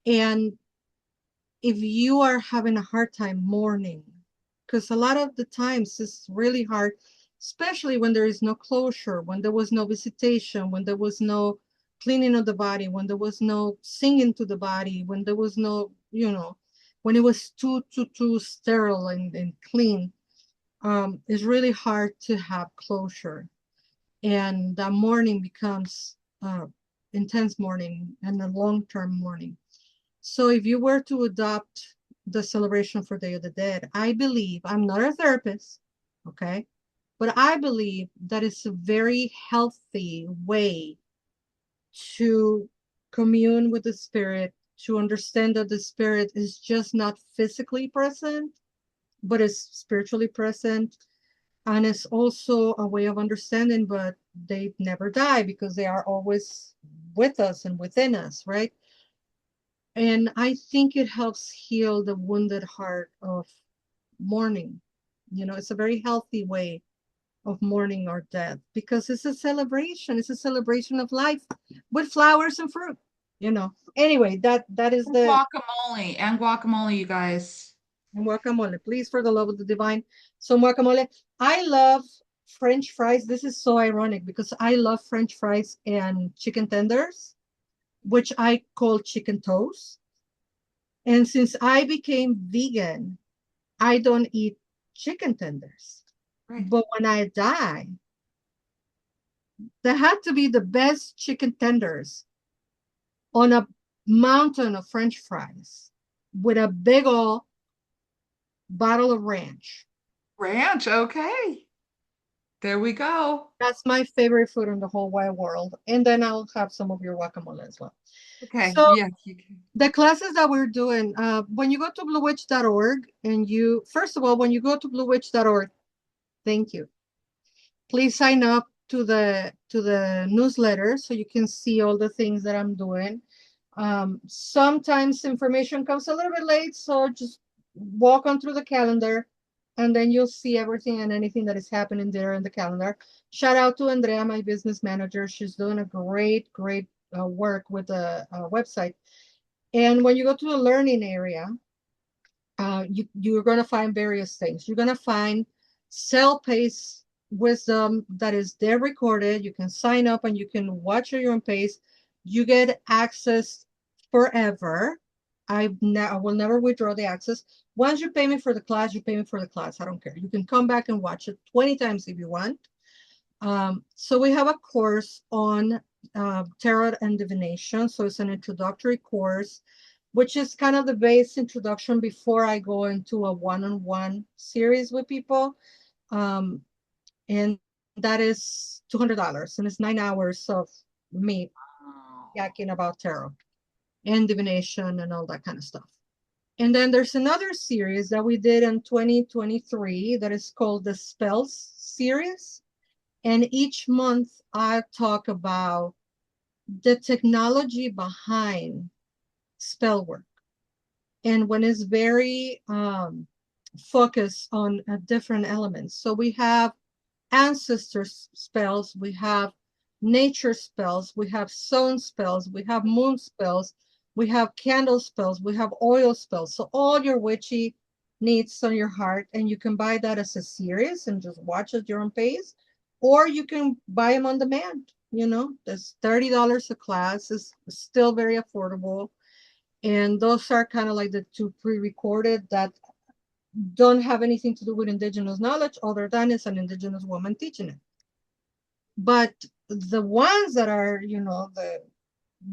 And if you are having a hard time mourning, because a lot of the times it's really hard, especially when there is no closure, when there was no visitation, when there was no cleaning of the body, when there was no singing to the body, when there was no, when it was too sterile and clean, it's really hard to have closure. And that mourning becomes intense mourning and a long-term mourning. So if you were to adopt the celebration for Day of the Dead, I believe, I'm not a therapist, okay? But I believe that it's a very healthy way to commune with the spirit, to understand that the spirit is just not physically present, but is spiritually present. And it's also a way of understanding, but they never die because they are always with us and within us, right? And I think it helps heal the wounded heart of mourning. It's a very healthy way of mourning our death because it's a celebration. It's a celebration of life with flowers and fruit. Anyway, that is the And guacamole, you guys. guacamole. Please, for the love of the divine, some guacamole. I love French fries. This is so ironic because I love French fries and chicken tenders, which I call chicken toast. And since I became vegan, I don't eat chicken tenders. Right. But when I die, there had to be the best chicken tenders on a mountain of French fries with a big old bottle of ranch. Ranch, okay. There we go. That's my favorite food in the whole wide world. And then I'll have some of your guacamole as well. Okay, So yeah, you can. the classes that we're doing, when you go to bluewitch.org and first of all, when you go to bluewitch.org, thank you. Please sign up to the newsletter so you can see all the things that I'm doing. Sometimes information comes a little bit late, so just walk on through the calendar and then you'll see everything and anything that is happening there in the calendar. Shout out to Andrea, my business manager. She's doing a great work with the website. And when you go to the learning area, you're going to find various things. You're going to find self-paced wisdom that is there recorded. You can sign up and you can watch at your own pace. You get access forever. I will never withdraw the access. Once you pay me for the class, you pay me for the class. I don't care. You can come back and watch it 20 times if you want. So we have a course on tarot and divination. So it's an introductory course, which is kind of the base introduction before I go into a one-on-one series with people. And That is $200, and it's 9 hours of me Oh. yakking about tarot and divination and all that kind of stuff. And then there's another series that we did in 2023 that is called the Spells series. And each month I talk about the technology behind spell work. And when it's very focused on different elements. So we have ancestor spells, we have nature spells, we have sun spells, we have moon spells, we have candle spells, we have oil spells. So all your witchy needs on your heart, and you can buy that as a series and just watch at your own pace, or you can buy them on demand. You know, there's $30 a class, is still very affordable. And those are kind of like the two pre-recorded that don't have anything to do with indigenous knowledge other than it's an indigenous woman teaching it. But the ones that are, you know, the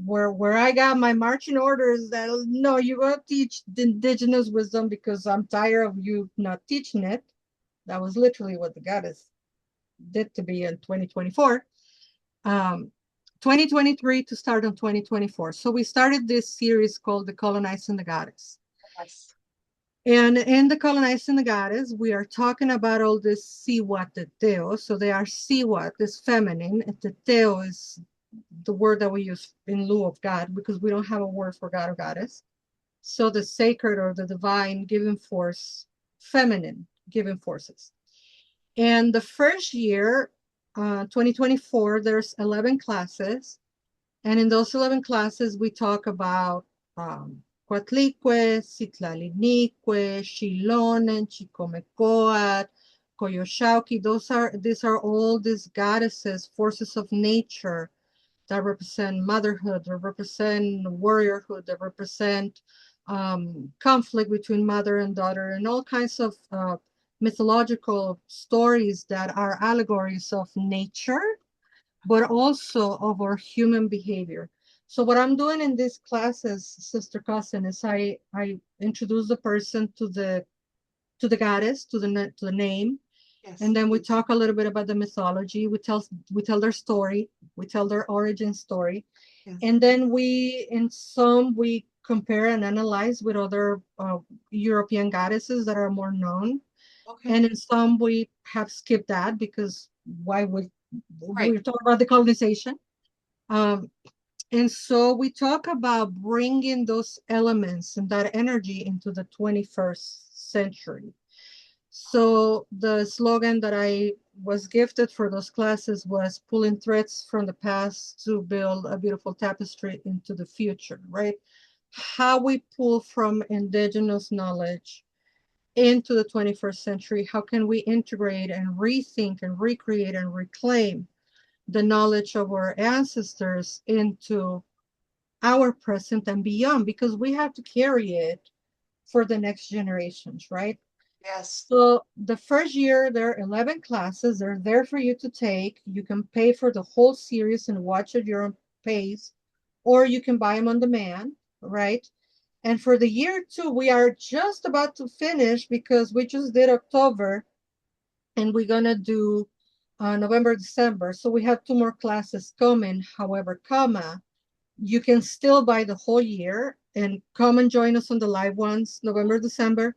where I got my marching orders that no, you gotta teach the indigenous wisdom because I'm tired of you not teaching it. That was literally what the goddess did to me in 2024. 2023 to start on 2024. So we started this series called Decolonizing the Goddess. Yes. And in the Colonizing the Goddess, we are talking about all this siwa teteo. So they are siwa, this feminine, and teteo is the word that we use in lieu of God because we don't have a word for God or goddess. So the sacred or the divine giving force, feminine giving forces. And the first year, 2024, there's 11 classes. And in those 11 classes, we talk about Coatlicue, Citlalinicue, Xilonen, Chicomecoat, Coyoshauqui. These are all these goddesses, forces of nature that represent motherhood, that represent warriorhood, that represent conflict between mother and daughter, and all kinds of mythological stories that are allegories of nature, but also of our human behavior. So what I'm doing in these classes, Sister Cousin, is I introduce the person to the goddess, to the name, Yes. and then we talk a little bit about the mythology. We tell their story, we tell their origin story, Yes. and then we compare and analyze with other European goddesses that are more known, Okay. and in some we have skipped that because why would Right. we're talking about the colonization. Um, and so we talk about bringing those elements and that energy into the 21st century. So the slogan that I was gifted for those classes was pulling threads from the past to build a beautiful tapestry into the future, right? How we pull from indigenous knowledge into the 21st century, how can we integrate and rethink and recreate and reclaim the knowledge of our ancestors into our present and beyond, because we have to carry it for the next generations, right? Yes. So the first year, there are 11 classes. They're there for you to take. You can pay for the whole series and watch at your own pace, or you can buy them on demand, right? And for the year two, we are just about to finish because we just did October and we're gonna do November, December. So we have two more classes coming. However, you can still buy the whole year and come and join us on the live ones, November, December,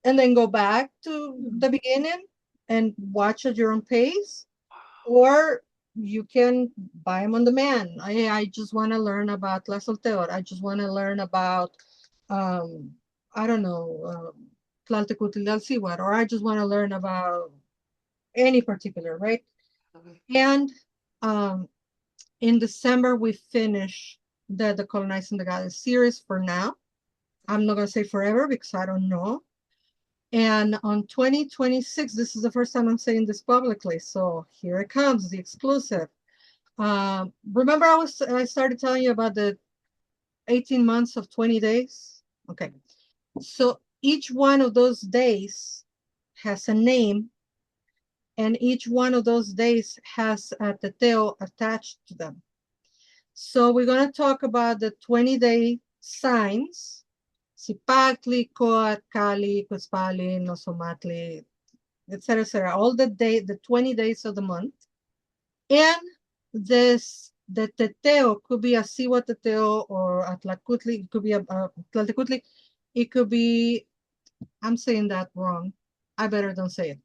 and then go back to Hmm. the beginning and watch at your own pace, or you can buy them on demand. I just want to learn about La Solteor. I just want to learn about, um, I don't know, Tlaltecuhtli or I just want to learn about any particular, right? Okay. And um, in December, we finish the Colonizing the Goddess series for now. I'm not going to say forever because I don't know. And on 2026, this is the first time I'm saying this publicly. So here it comes, the exclusive. Remember I started telling you about the 18 months of 20 days? Okay. So each one of those days has a name, and each one of those days has a teteo attached to them. So we're going to talk about the 20-day signs. Sipactli, Coat, Cali, Cuspali, Nosomatli, etc., etc. All the 20 days of the month. And the teteo could be a siwa teteo or atlacutli. It could be a tlaltecutli. It could be, I'm saying that wrong. I better don't say it.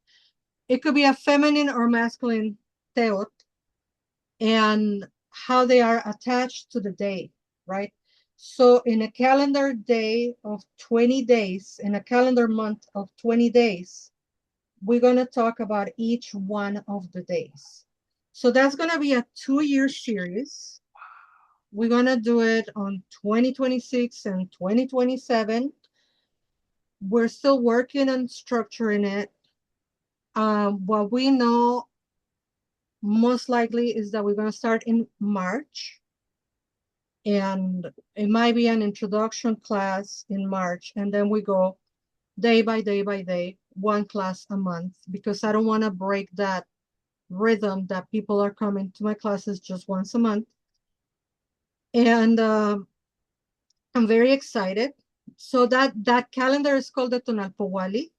It could be a feminine or masculine teot, and how they are attached to the day, right? So in a calendar day of 20 days, in a calendar month of 20 days, we're going to talk about each one of the days. So that's going to be a 2-year series. We're going to do it on 2026 and 2027. We're still working on structuring it. What we know most likely is that we're going to start in March, and it might be an introduction class in March, and then we go day by day by day, one class a month, because I don't want to break that rhythm that people are coming to my classes just once a month. And I'm very excited. So that calendar is called the Tonalpohualli.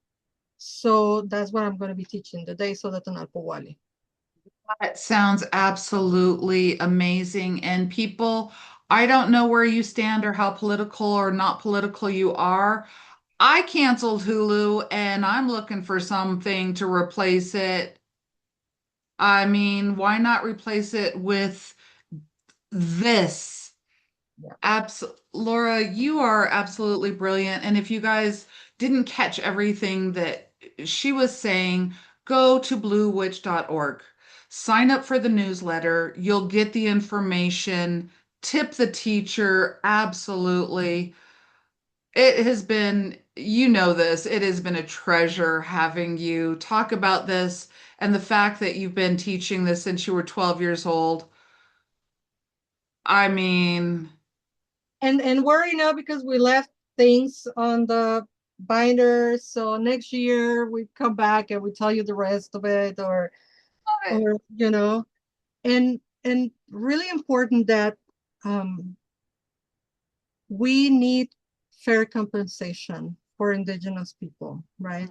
So that's what I'm going to be teaching, the days of the Tonalpohualli. That sounds absolutely amazing. And people, I don't know where you stand or how political or not political you are. I canceled Hulu and I'm looking for something to replace it. I mean, why not replace it with this? Yeah. Laura, you are absolutely brilliant. And if you guys didn't catch everything that she was saying, go to bluewitch.org. Sign up for the newsletter. You'll get the information. Tip the teacher. Absolutely. It has been, you know this, it has been a treasure having you talk about this and the fact that you've been teaching this since you were 12 years old. I mean, And worry now because we left things on the binder. So next year we come back and we tell you the rest of it, or and really important that we need fair compensation for indigenous people, right?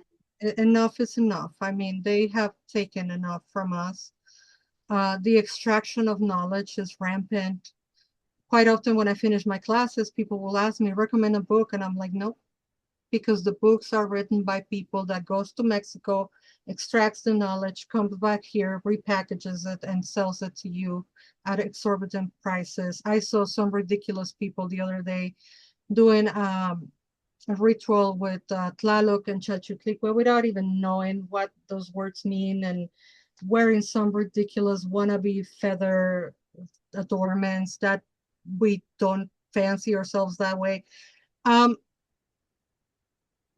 Enough is enough. I mean, they have taken enough from us. The extraction of knowledge is rampant. Quite often when I finish my classes, people will ask me, recommend a book, and I'm like, nope, because the books are written by people that goes to Mexico, extracts the knowledge, comes back here, repackages it, and sells it to you at exorbitant prices. I saw some ridiculous people the other day doing a ritual with Tlaloc and Chalchutlicue without even knowing what those words mean, and wearing some ridiculous wannabe feather adornments that we don't fancy ourselves that way.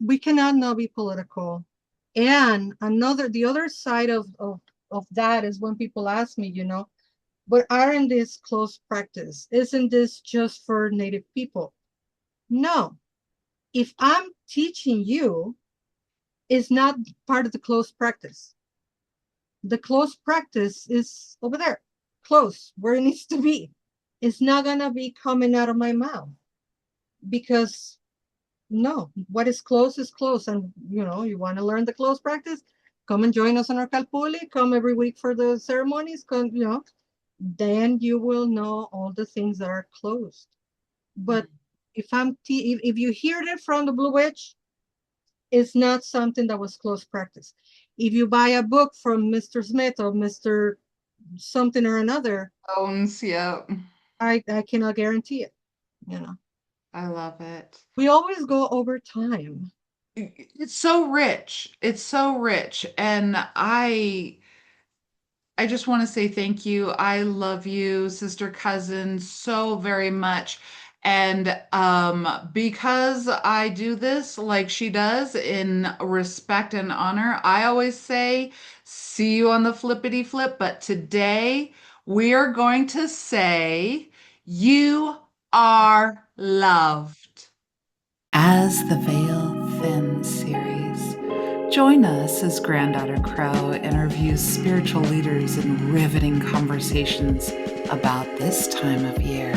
We cannot not be political. And the other side of that is when people ask me, but aren't this close practice? Isn't this just for Native people? No. If I'm teaching you, it's not part of the close practice. The close practice is over there, close, where it needs to be. It's not going to be coming out of my mouth, because no, what is close is close. And you want to learn the close practice, come and join us on our Kalpuli, come every week for the ceremonies, come, then you will know all the things that are closed. But if you hear it from the Blue Witch, it's not something that was close practice. If you buy a book from Mr. Smith or Mr. something or another, Bones, yeah. I cannot guarantee it. I love it. We always go over time. It's so rich. It's so rich. And I just want to say thank you. I love you, sister cousin, so very much. And because I do this like she does in respect and honor, I always say, see you on the flippity flip. But today we are going to say, you are loved. As the Veil Thins series. Join us as Granddaughter Crow interviews spiritual leaders in riveting conversations about this time of year.